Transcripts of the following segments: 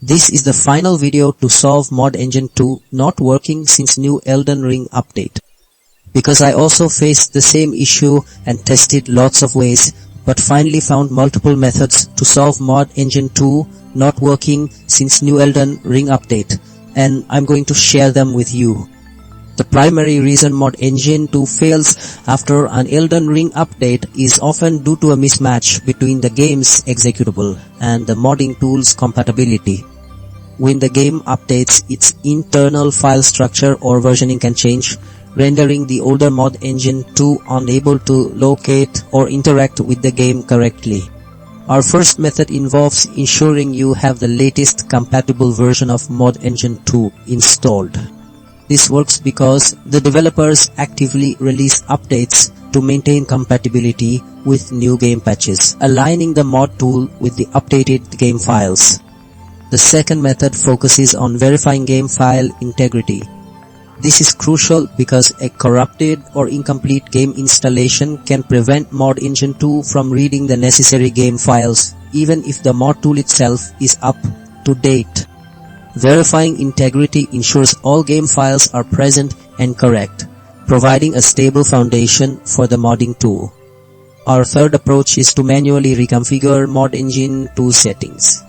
This is the final video to solve Mod Engine 2 not working since new Elden Ring update. Because I also faced the same issue and tested lots of ways, but finally found multiple methods to solve Mod Engine 2 not working since new Elden Ring update, and I'm going to share them with you. The primary reason Mod Engine 2 fails after an Elden Ring update is often due to a mismatch between the game's executable and the modding tool's compatibility. When the game updates, its internal file structure or versioning can change, rendering the older Mod Engine 2 unable to locate or interact with the game correctly. Our first method involves ensuring you have the latest compatible version of Mod Engine 2 installed. This works because the developers actively release updates to maintain compatibility with new game patches, aligning the mod tool with the updated game files. The second method focuses on verifying game file integrity. This is crucial because a corrupted or incomplete game installation can prevent Mod Engine 2 from reading the necessary game files, even if the mod tool itself is up to date. Verifying integrity ensures all game files are present and correct, providing a stable foundation for the modding tool. Our third approach is to manually reconfigure Mod Engine 2 settings.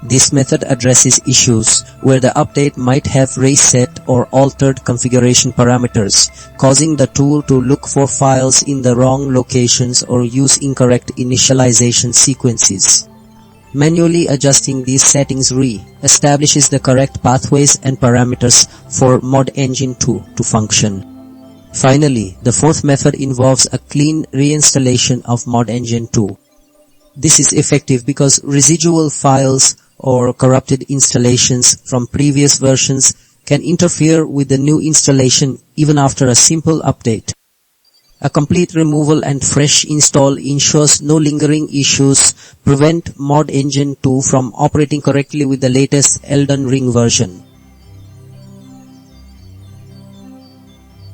This method addresses issues where the update might have reset or altered configuration parameters, causing the tool to look for files in the wrong locations or use incorrect initialization sequences. Manually adjusting these settings re-establishes the correct pathways and parameters for Mod Engine 2 to function. Finally, the fourth method involves a clean reinstallation of Mod Engine 2. This is effective because residual files or corrupted installations from previous versions can interfere with the new installation even after a simple update. A complete removal and fresh install ensures no lingering issues prevent Mod Engine 2 from operating correctly with the latest Elden Ring version.